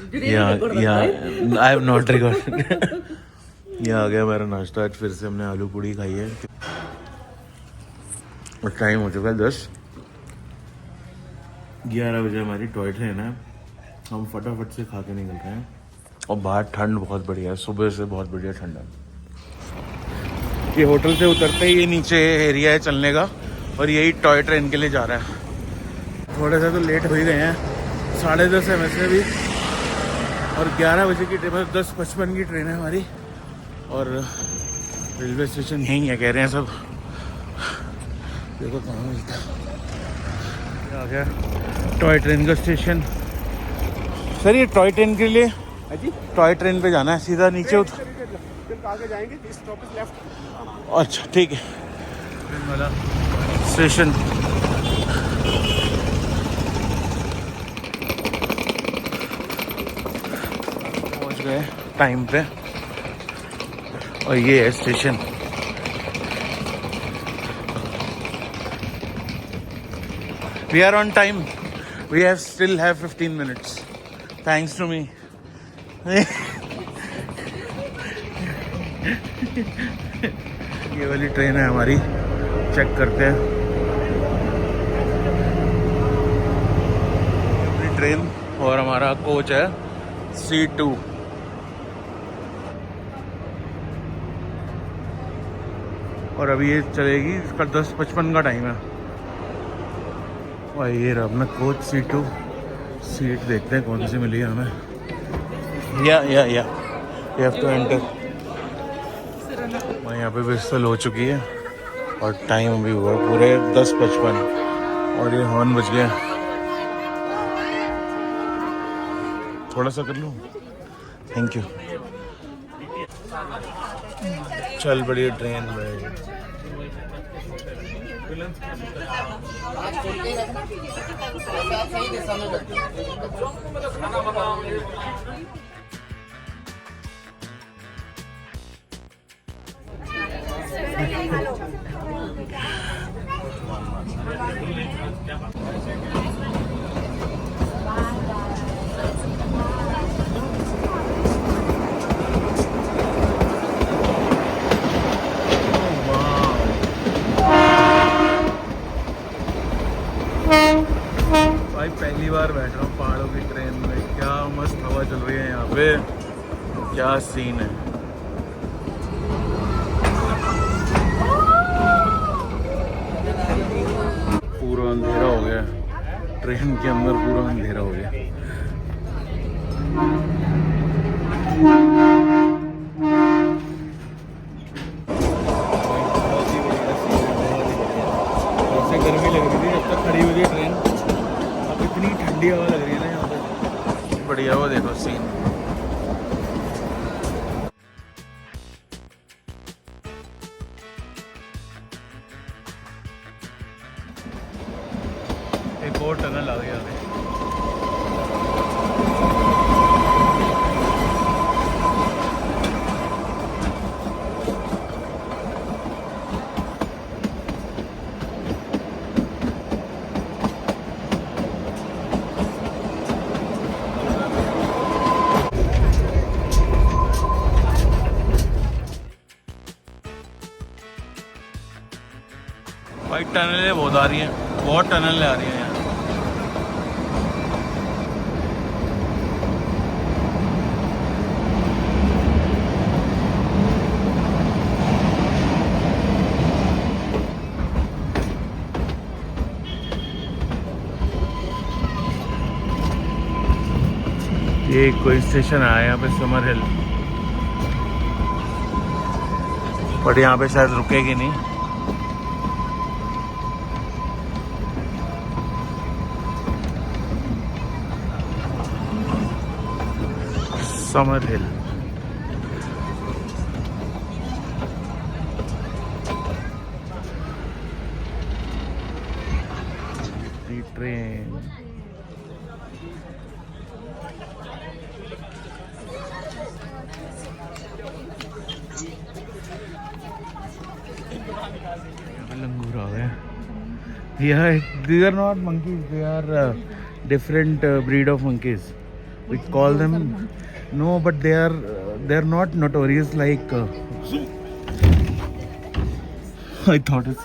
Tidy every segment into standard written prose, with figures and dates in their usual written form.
I have not recorded. ये आ गया मेरा नाश्ता। आज फिर से हमने आलू पूड़ी खाई है और टाइम हो चुका है 11 बजे हमारी टॉय ट्रेन है। हम फटाफट से खा के निकल रहे हैं और बाहर ठंड बहुत बढ़िया है, सुबह से बहुत बढ़िया ठंड है। ये होटल से उतरते ही ये नीचे एरिया है चलने का और यही टॉय ट्रेन के लिए जा रहा है। थोड़े से तो लेट हो ही गए हैं, 10:30 है वैसे भी, और 11 बजे की ट्रेन, 10:55 की ट्रेन है हमारी। और रेलवे स्टेशन यहीं है कह रहे हैं सब। देखो कहाँ मिलता है। आ गया टॉय ट्रेन का स्टेशन। सर ये टॉय ट्रेन के लिए, टॉय ट्रेन पे जाना है सीधा नीचे आगे जाएंगे, अच्छा ठीक है। ट्रेन वाला स्टेशन पहुंच गए टाइम पे और ये है station. We are on time. We still have 15 minutes. Thanks to me. ये वाली ट्रेन है हमारी, चेक करते हैं अपनी ट्रेन। और हमारा कोच है C2। और अभी ये चलेगी, इसका 10:55 का टाइम है। और ये रहा अपना कोच C2। सीट देखते हैं कौन सी मिली है हमें। या यू हैव टू एंटर। वहाँ यहाँ पे विस्टल हो चुकी है और टाइम अभी हुआ पूरे 10:55 और ये हॉर्न बज गया। थोड़ा सा कर लूँ, थैंक यू। चल बड़ी ट्रेन में। भाई पहली बार बैठ रहा हूँ पहाड़ों की ट्रेन में। क्या मस्त हवा चल रही है यहाँ पे, क्या सीन है। पूरा अंधेरा हो गया ट्रेन के अंदर, पूरा अंधेरा हो गया। ऐसे गर्मी लग रही थी जब तक खड़ी हुई थी ट्रेन, अब इतनी ठंडी हवा लग रही है ना यहाँ पे, बढ़िया। वो देखो सीन। एक और टनल आ गया अभी। भाई टनलें बहुत आ रही हैं, बहुत टनलें आ रही हैं यहाँ। ये कोई स्टेशन आया यहाँ पे, समर हिल, बट यहाँ पे शायद रुकेगी नहीं। समर हिल। ट्रेन लंगूर आ गए। Yeah, these are not monkeys. They are different breed of monkeys. We call them. No, but they're not notorious like. I thought it's.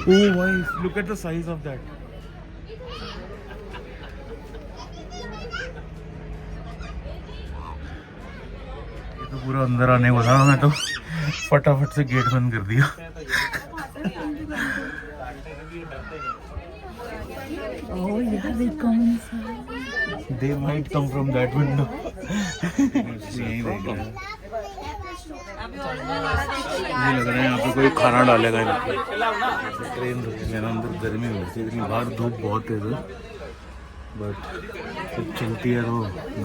Oh, wife! Look at the size of that. ये तो पूरा अंदर आने को था, मैं तो फटाफट से गेट बंद कर दिया. Oh yeah, they come inside. They might come from that window. यहीं देख रहे हैं. मुझे लग रहा है यहाँ पे कोई खाना डालेगा इधर. ट्रेन रुकी है ना, अंदर गर्मी हो रही है, इतनी बाहर धूप बहुत तेज है, बट जब चलती है तो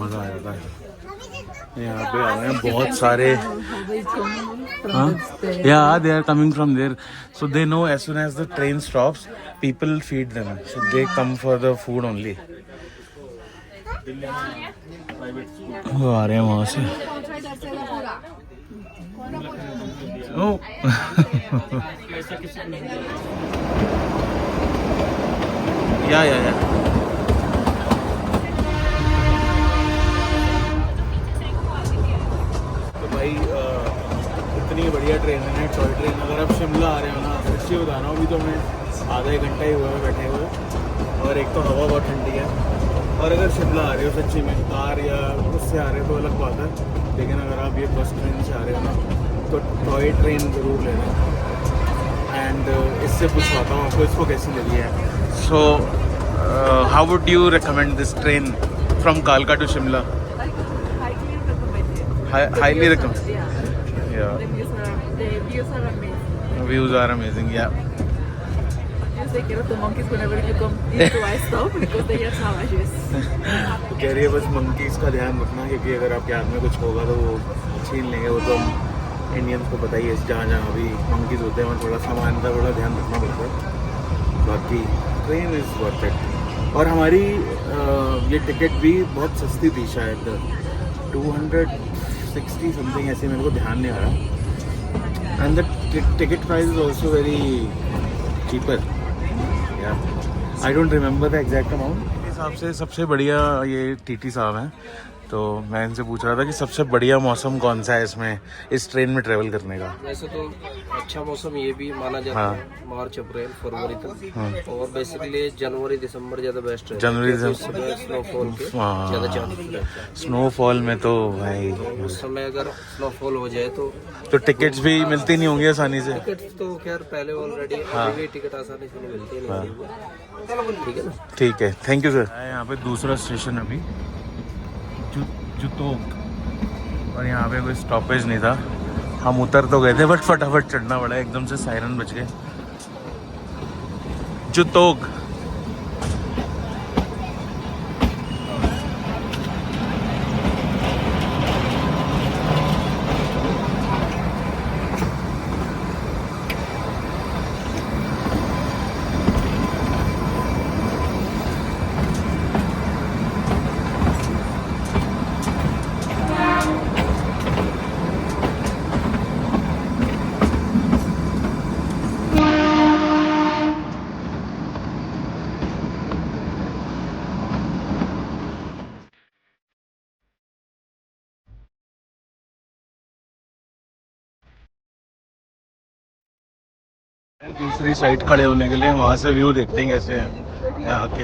मज़ा आ जाता है. यहाँ पे आ गए हैं बहुत सारे. Yeah, they are coming from there, so they know as soon as the train stops, people feed them, so they come for the food only. वो आ रहे हैं वहाँ से. Oh. Yeah. तो भाई इतनी बढ़िया ट्रेन है, टॉय ट्रेन. अगर आप शिमला आ रहे हो ना, सच्ची बता रहा हूँ, अभी तो मैं आधा एक घंटा ही हुआ है बैठे हुए, और एक तो हवा बहुत ठंडी है. और अगर शिमला आ रहे हो सच्ची में कार या उससे आ रहे हो तो अलग बात है, लेकिन अगर आप ये बस ट्रेन से आ रहे हो ना तो टॉय ट्रेन ज़रूर लेना. एंड इससे पूछवाता हूँ आपको इसको कैसी लगी है. So how would you recommend this train from कालका to Shimla? Highly recommend. Yeah. The views are amazing. Views are amazing. Yeah. Just take care of the monkeys whenever you come into a stop because they are savages. तो कह रही है बस monkeys का ध्यान रखना, क्योंकि अगर आपके हाथ में कुछ होगा तो वो छीन लेंगे. वो तो हम इंडियंस को पता ही है, जहाँ जहाँ भी मंकीज़ होते हैं वहाँ थोड़ा सामान का थोड़ा ध्यान रखना पड़ता है. बाकी ट्रेन इज़ वर्थ इट. और हमारी ये टिकट भी बहुत सस्ती थी, शायद 260 समथिंग ऐसे, मेरे को ध्यान नहीं आ रहा. And the ticket price is also very cheaper. I don't remember the exact amount. मेरे हिसाब से सबसे बढ़िया ये टीटी साहब हैं, तो मैं इनसे पूछ रहा था कि सबसे बढ़िया मौसम कौन सा है इसमें, इस ट्रेन में ट्रेवल करने का. वैसे तो अच्छा मौसम ये भी माना जाता है, मार्च अप्रैल फरवरी तक. और बेसिकली जनवरी दिसंबर ज़्यादा बेस्ट है. जनवरी स्नोफॉल के ज़्यादा चांस रहता है. स्नोफॉल में तो भाई उस समय अगर स्नोफॉल हो जाए तो टिकट्स भी मिलती नहीं होंगी आसानी से. टिकट तो खैर पहले ऑलरेडी टिकट आसानी से नहीं मिलती है. ठीक है ना. ठीक है, थैंक यू सर. यहाँ पे दूसरा स्टेशन अभी जुतोग, और यहाँ पे कोई स्टॉपेज नहीं था. हम उतर तो गए थे बट फटाफट चढ़ना पड़ा, एकदम से सायरन बज गए. जुतोग. दूसरी साइड खड़े होने के लिए, वहाँ से व्यू देखते हैं कैसे है यहाँ के.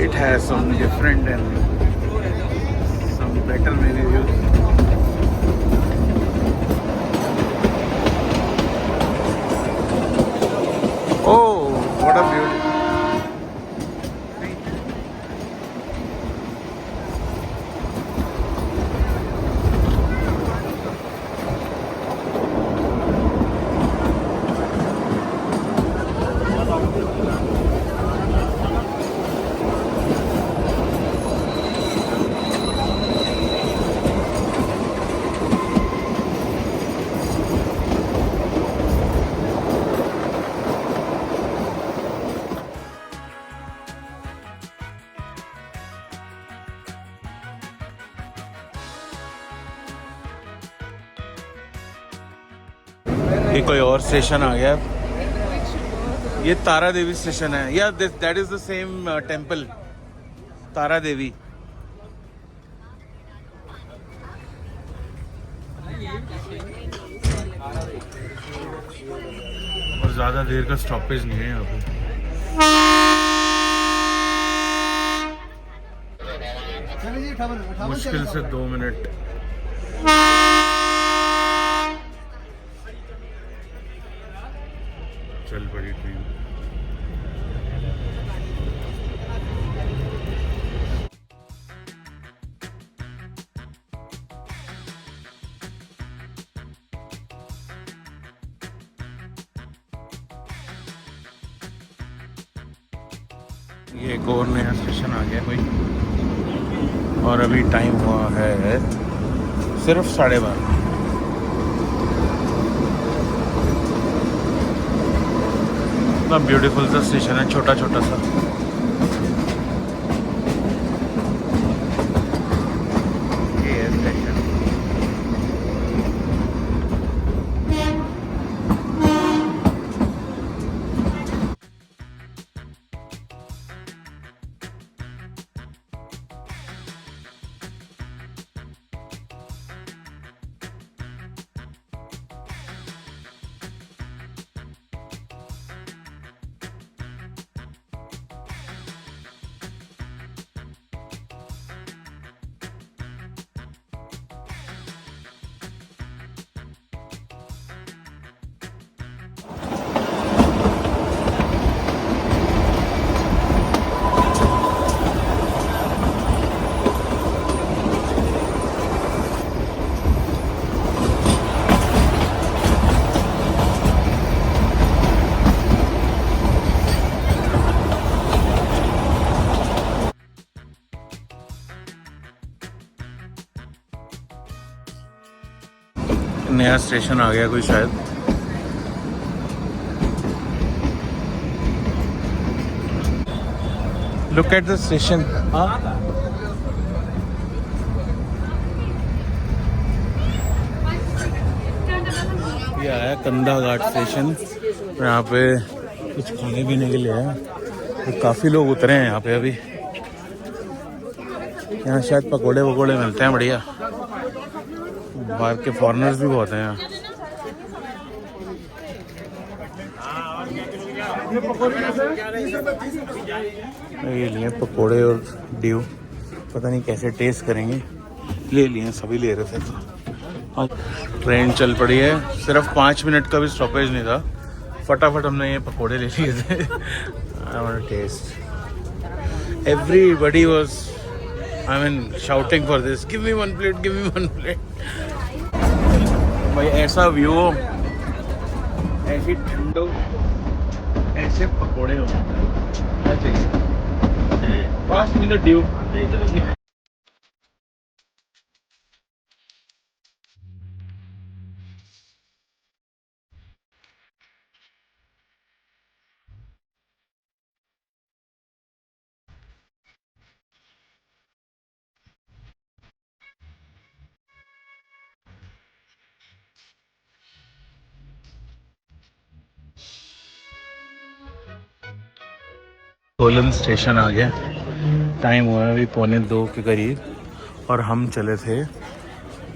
It has some different and some better many views. Oh, what a beauty. ये कोई और स्टेशन आ गया। ये तारा देवी स्टेशन है या that is the same temple Tara Devi. और ज्यादा देर का स्टॉपेज नहीं है यहाँ पे। मुश्किल से 2 मिनट। चल पड़ी ट्रेन। ये एक और नया स्टेशन आ गया कोई, और अभी टाइम हुआ है सिर्फ 12:30। इतना ब्यूटीफुल सा स्टेशन है, छोटा छोटा सा। ये है स्टेशन। नया स्टेशन आ गया कोई शायद। Look at the station. ये आया कंधा घाट स्टेशन। यहाँ पे कुछ खाने पीने के लिए है, तो काफ़ी लोग उतरे हैं यहाँ पे अभी। यहाँ शायद पकोड़े वकोड़े मिलते हैं बढ़िया। बाहर के फॉरेनर्स भी बहुत हैं यहाँ। ये लिए पकोड़े और ड्यू, पता नहीं कैसे टेस्ट करेंगे। ले लिए, सभी ले रहे थे। तो ट्रेन चल पड़ी है, सिर्फ 5 मिनट का भी स्टॉपेज नहीं था। फटाफट हमने ये पकोड़े ले लिए थे। I want to test. Everybody was shouting for this, give me 1 plate, give me 1 plate. भाई ऐसा व्यू, ऐसी ठंडो, ऐसे पकोड़े हो, क्या चाहिए। 5 मिनट ड्यू। सोलन स्टेशन आ गया। टाइम हुआ है अभी 1:45 के करीब, और हम चले थे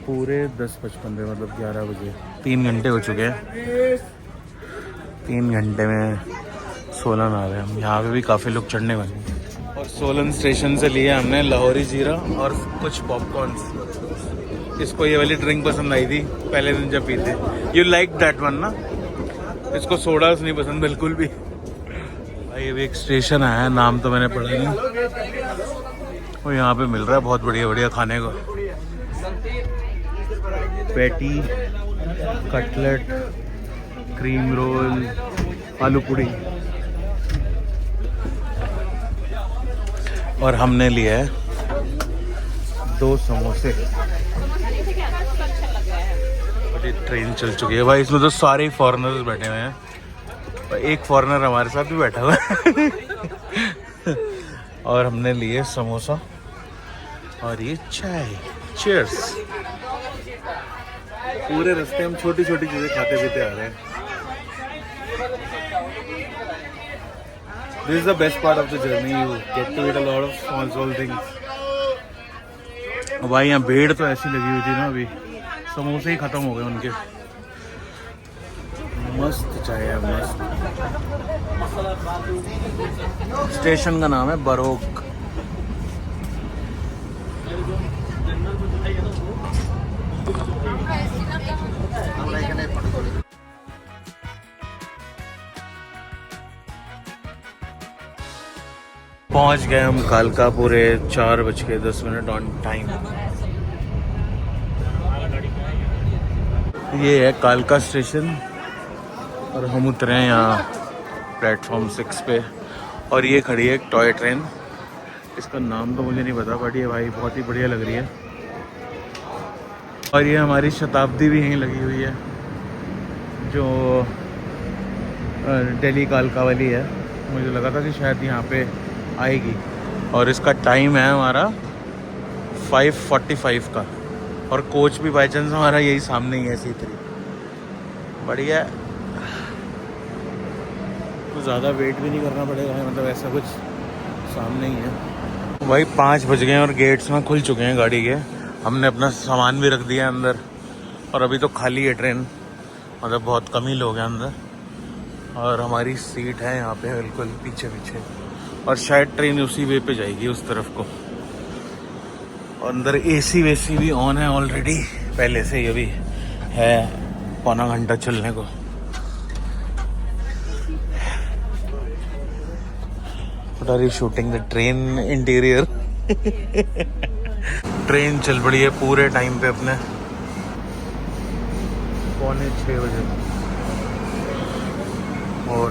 पूरे 10:55, मतलब 11 बजे। 3 घंटे हो चुके हैं। 3 घंटे में सोलन आ गए हम। यहाँ पे भी काफ़ी लोग चढ़ने वाले हैं। और सोलन स्टेशन से लिए हमने लाहौरी जीरा और कुछ पॉपकॉर्न्स। इसको ये वाली ड्रिंक पसंद आई थी पहले दिन जब पीते। यू लाइक दैट वन ना? इसको सोडास नहीं पसंद बिल्कुल भी। ये भी एक स्टेशन है, नाम तो मैंने पढ़ा नहीं। और यहाँ पे मिल रहा है बहुत बढ़िया बढ़िया खाने को। पैटी, कटलेट, क्रीम रोल, आलू पूड़ी। और हमने लिया है 2 समोसे। और ये ट्रेन चल चुकी है भाई। इसमें तो सारे फॉरेनर्स बैठे हुए हैं। एक फॉरेनर हमारे साथ भी बैठा हुआ है। और हमने लिए समोसा और ये चाय। चीयर्स। पूरे रास्ते हम छोटी छोटी चीजें खाते पीते आ रहे हैं. This is the best part of the journey. You get to eat a lot of small things. भाई यहाँ भीड़ तो ऐसी लगी हुई थी ना, अभी समोसे ही खत्म हो गए उनके. मस्त चाय है, मस्त. स्टेशन का नाम है बरोक. पहुंच गए हम कालका पूरे 4:10 ऑन टाइम. ये है कालका स्टेशन और हम उतरे हैं यहाँ प्लेटफॉर्म 6 पे. और ये खड़ी है एक टॉय ट्रेन. इसका नाम तो मुझे नहीं पता, बट ये भाई बहुत ही बढ़िया लग रही है. और ये हमारी शताब्दी भी यहीं लगी हुई है, जो दिल्ली कालका वाली है. मुझे लगा था कि शायद यहाँ पे आएगी. और इसका टाइम है हमारा 5:45 का. और कोच भी बाई चांस हमारा यही सामने ही है, C3. बढ़िया. तो ज़्यादा वेट भी नहीं करना पड़ेगा, मतलब ऐसा कुछ सामने ही है. भाई 5 बज गए और गेट्स में खुल चुके हैं गाड़ी के. हमने अपना सामान भी रख दिया अंदर. और अभी तो खाली है ट्रेन, मतलब बहुत कम ही लोग हैं अंदर. और हमारी सीट है यहाँ पे बिल्कुल पीछे पीछे. और शायद ट्रेन उसी वे पे जाएगी उस तरफ को. अंदर AC वेसी भी ऑन है ऑलरेडी पहले से ही. अभी है पौना घंटा चलने को. What are you shooting the train interior? Train चल पड़ी है पूरे टाइम पे अपने 5:45 बजे और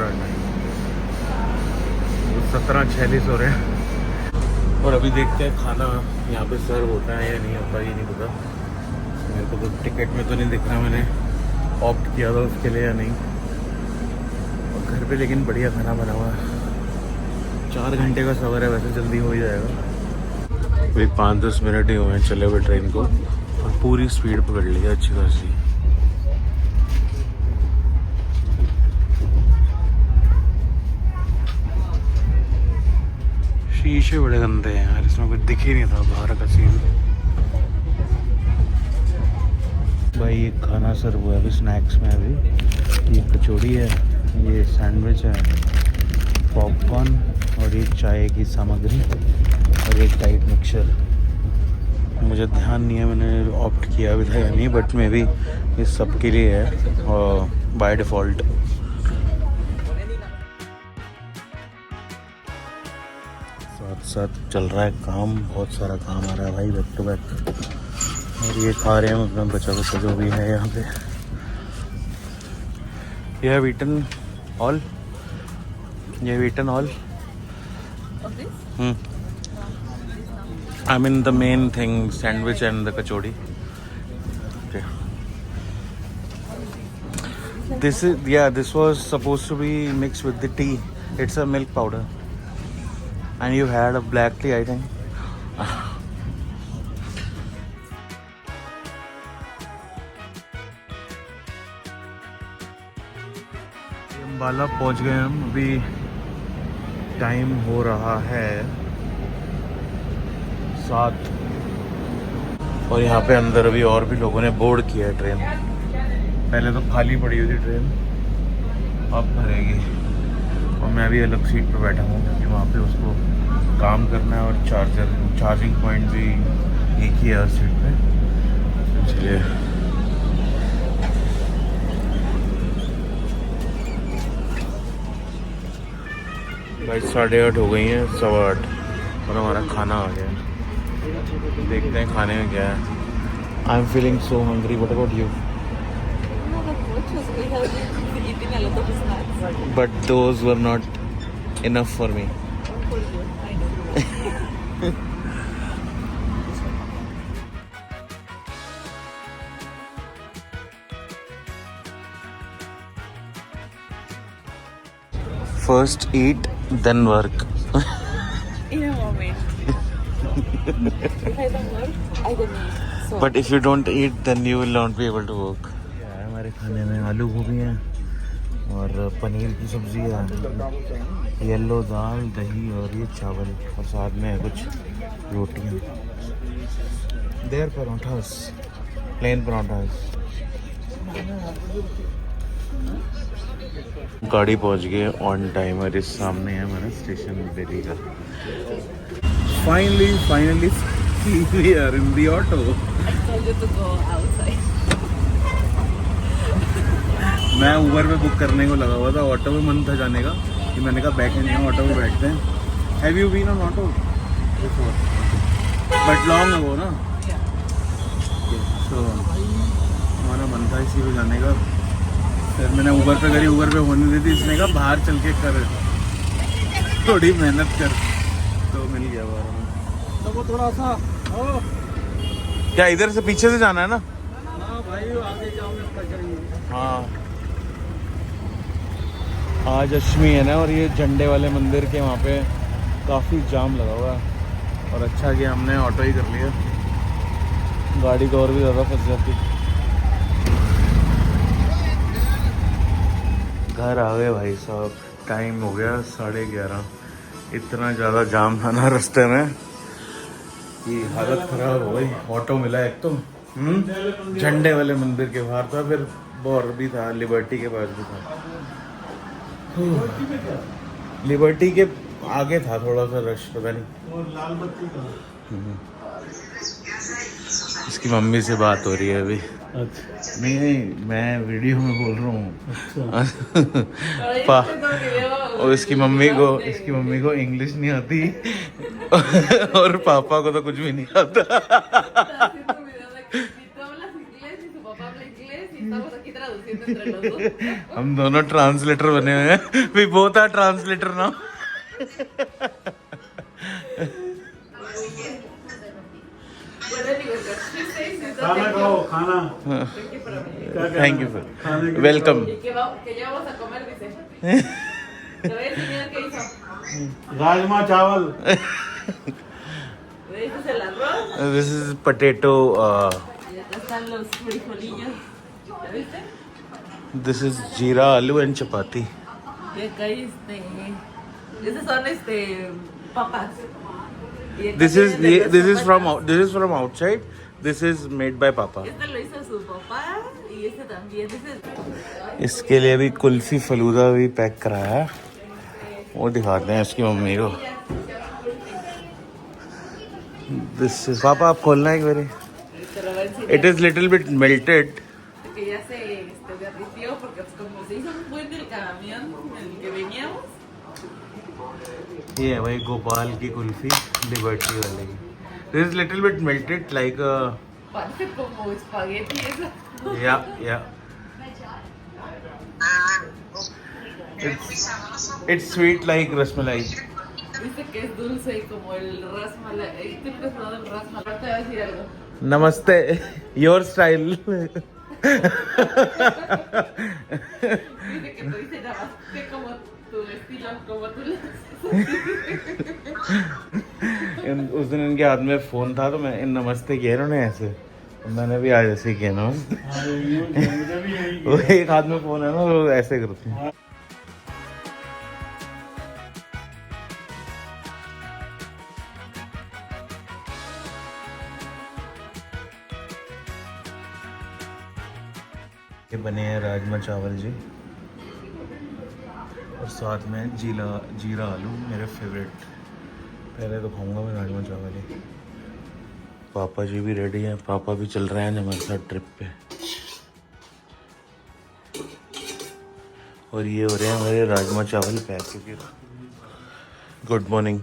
17:46 हो रहे हैं. और अभी देखते हैं खाना यहाँ पे सर्व होता है या नहीं होता, ये नहीं पता मेरे को. तो टिकट में तो नहीं दिख रहा, मैंने ऑप्ट किया था उसके लिए या नहीं. और घर पे लेकिन बढ़िया खाना बना हुआ है. 4 घंटे का सफ़र है, वैसे जल्दी हो ही जाएगा. अभी 5-10 मिनट ही हुए हैं चले हुए ट्रेन को. और पूरी स्पीड पकड़ ली है अच्छी खासी. शीशे बड़े गंदे हैं यार, इसमें कुछ दिख ही नहीं था बाहर का सीन. भाई ये खाना सर्व हुआ है अभी स्नैक्स में. अभी ये कचौड़ी है, ये सैंडविच है, पॉपकॉर्न और ये चाय की सामग्री और एक डाइट मिक्सचर. मुझे ध्यान नहीं है मैंने ऑप्ट किया भी था या नहीं, बट मे बी ये सब के लिए है और बाय डिफ़ॉल्ट. साथ साथ चल रहा है काम, बहुत सारा काम आ रहा है भाई बैक टू बैक. और ये खा रहे हैं अपना बचा बचा जो भी है यहाँ पे. You have eaten all? You have eaten all? Of this? I mean the main thing, sandwich and the kachori. Okay. This was supposed to be mixed with the tea. It's a milk powder. And you had a black tea, I think. Ambala पहुंच गए हम. अभी time हो रहा है 7. और यहाँ पे अंदर अभी और भी लोगों ने बोर्ड किया है ट्रेन. पहले तो खाली पड़ी हुई थी ट्रेन, अब भरेगी. और मैं भी अलग सीट पे बैठा हूँ क्योंकि वहाँ पे उसको काम करना है. और चार्जिंग पॉइंट भी एक ही है उस सीट पे. चलिए भाई 8:30 हो गई हैं, 8:15. और हमारा खाना आ गया. देखते हैं खाने में क्या है. I am feeling so hungry. What about you? We have been eating a lot of snacks. But those were not enough for me. For you, I know. First eat, then work. In a moment. If I don't work, I don't eat. But if you don't eat then you will not be able to work. हमारे खाने में आलू गोभी है और पनीर की सब्जी है, येलो दाल, दही और ये चावल और साथ में है कुछ रोटियाँ। There parathas, plain parathas. गाड़ी पहुंच गई ऑन टाइम और इस सामने है हमारा स्टेशन दिल्ली का। Finally we are in the auto. I told you to go outside. मैं ऊबर पे बुक करने को लगा हुआ था, ऑटो में मन था जाने का कि मैंने कहा बैठ नहीं ऑटो में बैठते हैं। Have you been on auto but long ago ना? तो हमारा मन था इसी पे जाने का, फिर मैंने ऊबर पे करी, ऊबर पे होने दी थी, इसने कहा बाहर चल के कर, थोड़ी मेहनत कर, तो मिल गया बाहर में। तो वो थोड़ा सा क्या इधर से पीछे से जाना है ना? हाँ भाई आगे जाओ। हाँ आज अष्टमी है ना, और ये झंडे वाले मंदिर के वहाँ पे काफ़ी जाम लगा हुआ है, और अच्छा कि हमने ऑटो ही कर लिया, गाड़ी तो और भी ज़्यादा फंस जाती। घर आ गए भाई साहब, टाइम हो गया 11:30। इतना ज़्यादा जाम था ना रास्ते में कि हालत ख़राब हो गई। ऑटो मिला एक तो झंडे वाले मंदिर के बाहर था, फिर और भी था लिबर्टी के पास भी था। लिबर्टी के आगे था थोड़ा सा रश, पता नहीं। और लाल बत्ती का इसकी मम्मी से बात हो रही है अभी। अच्छा। नहीं मैं वीडियो में बोल रहा हूँ। अच्छा। और इसकी मम्मी को इंग्लिश नहीं आती और पापा को तो कुछ भी नहीं आता। हम दोनों ट्रांसलेटर बने हुए हैं। We both are translator now. खाना खाओ, खाना। Thank you sir, welcome. Rajma chawal. This is potato, this is jeera aloo and chapati. This is from outside. This is made by Papa. इसके लिए भी कुल्फी फलूदा भी पैक कराया है, वो दिखाते हैं इसकी मम्मी को। This is पापा, आप खोलना एक बारी। It is little bit melted. ये है भाई गोपाल की कुल्फी, लिबर्टी वाले की। This is little bit melted like yeah. It's sweet like rasmalai. Dice que es dulce como el rasmalai. ¿Tú nunca has probado el rasmalai? Te voy a decir algo. Namaste, your style. Dice que tú dices namaste como tu estilo, como tú le उस दिन इनके हाथ में phone था तो मैं इन नमस्ते किया इन्होंने ऐसे, मैंने भी आज ऐसे किया ना। वो एक हाथ में फोन है ना, वो ऐसे करते हैं। ये बने हैं राजमा चावल जी, और साथ में जीरा आलू, मेरे फेवरेट। पहले तो खाऊंगा मैं राजमा चावल ही। पापा जी भी रेडी हैं, पापा भी चल रहे हैं हमारे साथ ट्रिप पे। और ये हो रहे हैं हमारे राजमा चावल pack. Good morning.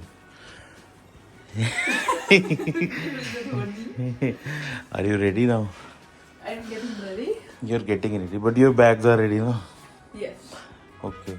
Are you ready now? I'm getting ready. You're getting ready, but your bags are ready, no? Yes. Okay.